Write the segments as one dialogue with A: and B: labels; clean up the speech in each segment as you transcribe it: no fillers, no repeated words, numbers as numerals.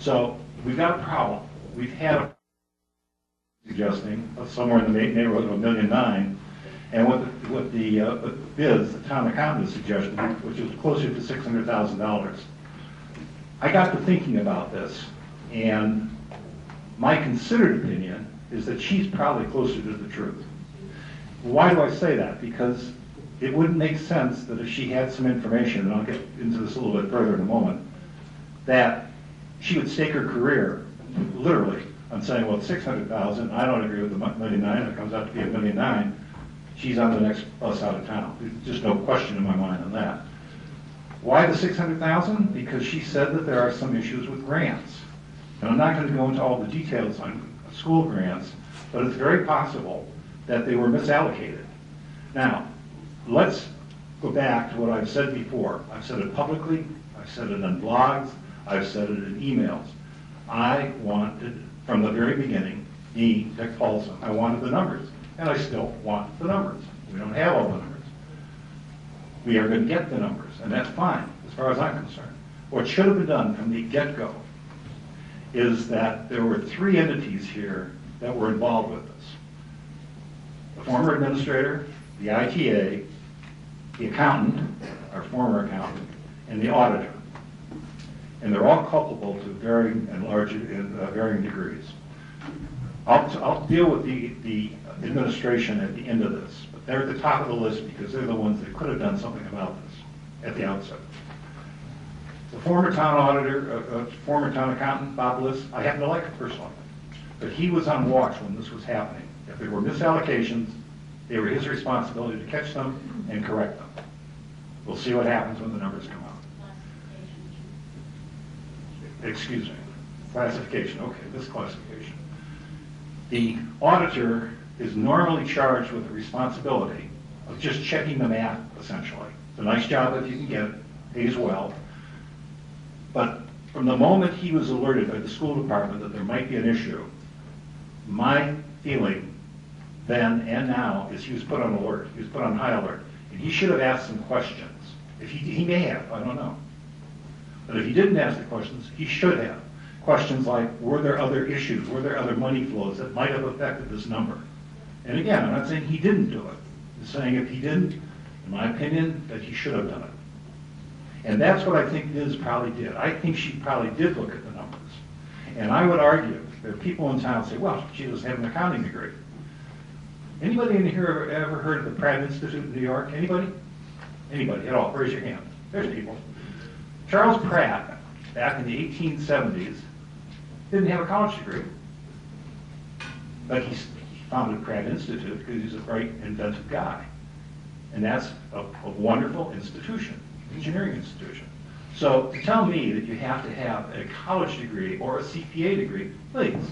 A: So we've got a problem. We've had a suggesting of somewhere in the neighborhood of $1.9 million, and what the town accountant is suggesting, which is closer to $600,000. I got to thinking about this, and my considered opinion is that she's probably closer to the truth. Why do I say that? Because it wouldn't make sense that if she had some information, and I'll get into this a little bit further in a moment, that she would stake her career, literally, on saying, well, it's $600,000, I don't agree with the $1.9 million, it comes out to be $1.9 million, she's on the next bus out of town. There's just no question in my mind on that. Why the $600,000? Because she said that there are some issues with grants. And I'm not going to go into all the details on school grants, but it's very possible that they were misallocated. Now, let's go back to what I've said before. I've said it publicly, I've said it on blogs, I've said it in emails. I wanted, from the very beginning, Dick Paulson, I wanted the numbers, and I still want the numbers. We don't have all the numbers. We are going to get the numbers, and that's fine, as far as I'm concerned. What should have been done from the get-go is that there were 3 entities here that were involved with this. The former administrator, the ITA, the accountant, our former accountant, and the auditor. And they're all culpable to varying degrees. I'll deal with the administration at the end of this, but they're at the top of the list because they're the ones that could have done something about this at the outset. The former town auditor, former town accountant, Bob Bliss, I happen to like him personally, but he was on watch when this was happening. If there were misallocations, they were his responsibility to catch them and correct them. We'll see what happens when the numbers come out. Excuse me, classification, okay, this classification. The auditor is normally charged with the responsibility of just checking the math, essentially. It's a nice job if you can get it, pays well. But from the moment he was alerted by the school department that there might be an issue, my feeling then and now is he was put on alert, he was put on high alert. And he should have asked some questions. If he may have, I don't know. But if he didn't ask the questions, he should have. Questions like, were there other issues? Were there other money flows that might have affected this number? And again, I'm not saying he didn't do it. I'm saying if he didn't, in my opinion, that he should have done it. And that's what I think Liz probably did. I think she probably did look at the numbers. And I would argue that people in town say, well, she doesn't have an accounting degree. Anybody in here ever heard of the Pratt Institute in New York? Anybody? Anybody at all? Raise your hand. There's people. Charles Pratt, back in the 1870s, didn't have a college degree, but he founded Pratt Institute because he's a bright, inventive guy. And that's a wonderful institution, engineering institution. So to tell me that you have to have a college degree or a CPA degree, please.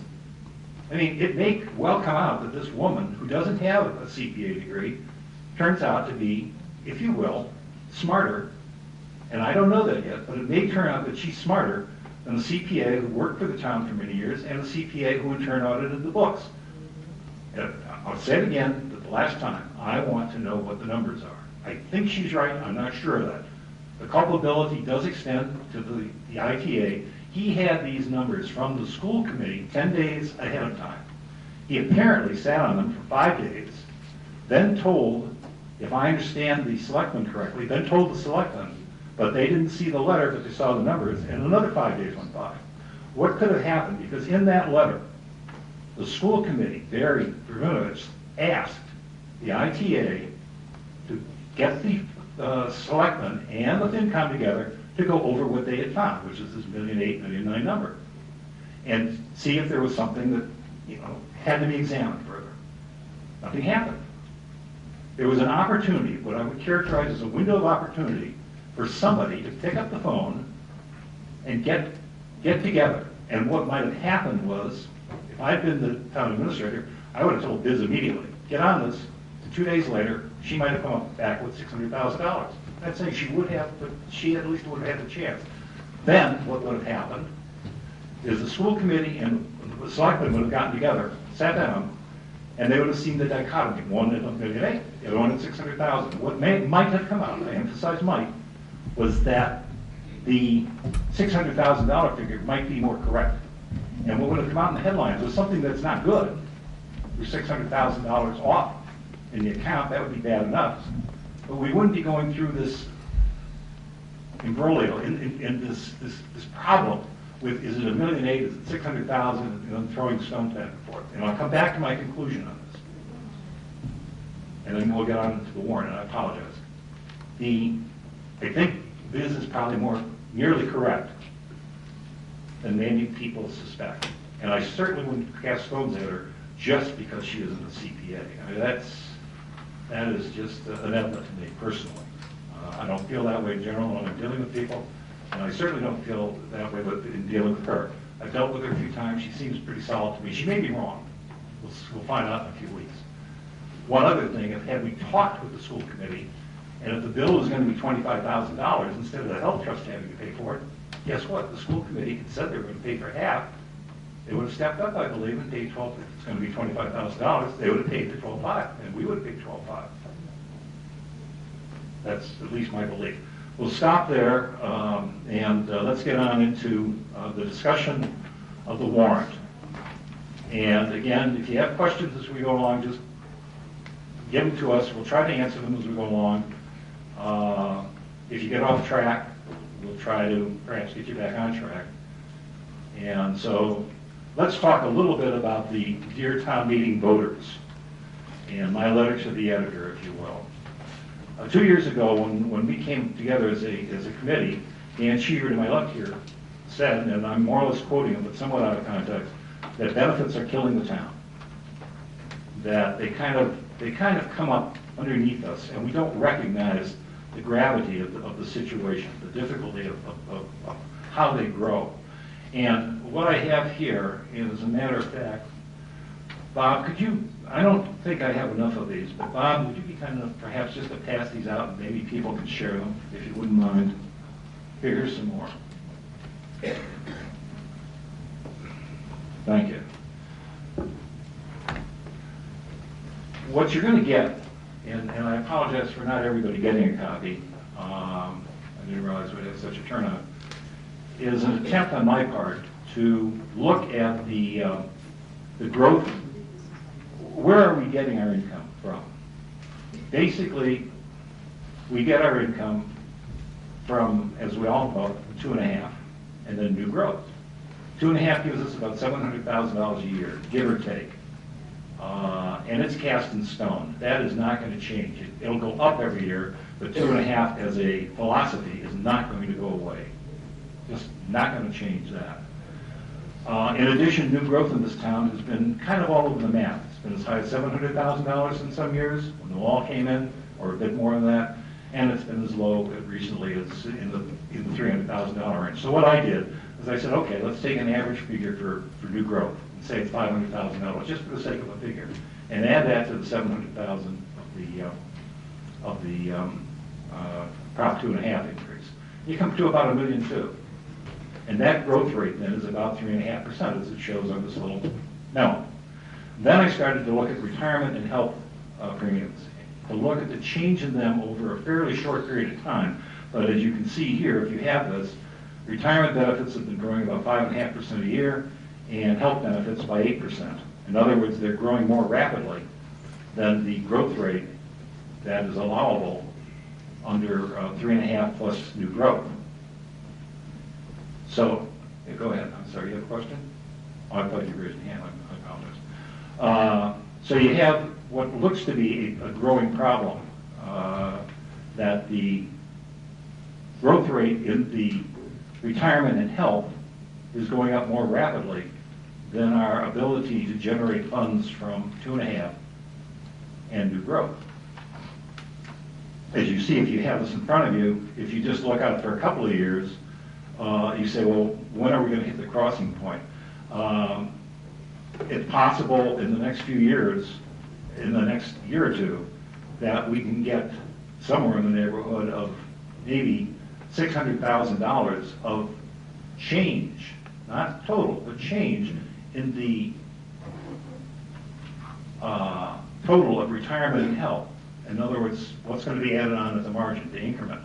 A: I mean, it may well come out that this woman who doesn't have a CPA degree turns out to be, if you will, smarter. And I don't know that yet, but it may turn out that she's smarter than the CPA who worked for the town for many years and the CPA who in turn audited the books. And I'll say it again, but the last time, I want to know what the numbers are. I think she's right, I'm not sure of that. The culpability does extend to the ITA. He had these numbers from the school committee 10 days ahead of time. He apparently sat on them for 5 days, then told, if I understand the selectmen correctly, then told the selectmen, but they didn't see the letter, but they saw the numbers, and another 5 days went by. What could have happened? Because in that letter, the school committee, Barry Verminovich, asked the ITA to get the selectmen and the FinCom together to go over what they had found, which is this $1.8 million, $1.9 million number, and see if there was something that, had to be examined further. Nothing happened. There was an opportunity, what I would characterize as a window of opportunity, for somebody to pick up the phone and get together. And what might have happened was, if I'd been the town administrator, I would have told Biz immediately, get on this. 2 days later, she might have come back with $600,000. I'm not saying she would have, but she at least would have had the chance. Then, what would have happened is the school committee and the selectmen would have gotten together, sat down, and they would have seen the dichotomy. One at $1.8 million, the other one at $600,000. What might have come out, I emphasize might, was that the $600,000 figure might be more correct. And what would have come out in the headlines was something that's not good. We're $600,000 off in the account, that would be bad enough. But we wouldn't be going through this imbroglio, in this problem with, is it $1.8 million, is it 600,000, and I'm throwing stones back and forth. And I'll come back to my conclusion on this. And then we'll get on into the warrant, and I apologize. I think Biz is probably more nearly correct than many people suspect. And I certainly wouldn't cast stones at her just because she isn't a CPA. I mean, that is just an element to me personally. I don't feel that way in general when I'm dealing with people, and I certainly don't feel that way in dealing with her. I've dealt with her a few times. She seems pretty solid to me. She may be wrong. We'll find out in a few weeks. One other thing, had we talked with the school committee, and if the bill was going to be $25,000 instead of the health trust having to pay for it, guess what? The school committee had said they were going to pay for half. They would have stepped up, I believe, and paid if it's going to be $25,000, they would have paid the $12,500, and we would have paid $12,500. That's at least my belief. We'll stop there, and let's get on into the discussion of the warrant. And again, if you have questions as we go along, just give them to us. We'll try to answer them as we go along. If you get off track, we'll try to perhaps get you back on track. And so let's talk a little bit about the Dear Town Meeting voters and my letter to the editor, if you will. 2 years ago, when we came together as a committee, Dan Cheever to my left here said, and I'm more or less quoting him, but somewhat out of context, that benefits are killing the town. That they kind of come up underneath us, and we don't recognize the gravity of the situation, the difficulty of how they grow. And what I have here is, as a matter of fact, Bob, could you, I don't think I have enough of these, but Bob, would you be kind enough perhaps just to pass these out and maybe people can share them, if you wouldn't mind? Here's some more. Thank you. What you're going to get, and I apologize for not everybody getting a copy, I didn't realize we'd have such a turnout, is an attempt on my part to look at the growth. Where are we getting our income from? Basically, we get our income from, as we all know, 2.5, and then new growth. 2.5 gives us about $700,000 a year, give or take. And it's cast in stone. That is not going to change. It'll go up every year, but 2.5 as a philosophy is not going to go away. Just not going to change that. In addition, new growth in this town has been kind of all over the map. It's been as high as $700,000 in some years when the wall came in, or a bit more than that, and it's been as low recently as in the $300,000 range. So what I did is I said, okay, let's take an average figure for new growth and say it's $500,000 just for the sake of a figure, and add that to the $700,000 of the Prop 2.5 increase. You come to about $1.2 million. And that growth rate then is about 3.5%, as it shows on this little memo. Then I started to look at retirement and health premiums, to look at the change in them over a fairly short period of time. But as you can see here, if you have this, retirement benefits have been growing about 5.5% a year, and health benefits by 8%. In other words, they're growing more rapidly than the growth rate that is allowable under 3.5 plus new growth. So, yeah, go ahead. I'm sorry, you have a question? Oh, I thought you raised your hand. I apologize. So you have what looks to be a growing problem, that the growth rate in the retirement and health is going up more rapidly than our ability to generate funds from 2.5 and new growth. As you see, if you have this in front of you, if you just look out for a couple of years, you say, well, when are we going to hit the crossing point? It's possible in the next few years, in the next year or two, that we can get somewhere in the neighborhood of maybe $600,000 of change, not total, but change in the total of retirement and health. In other words, what's going to be added on at the margin, the increment.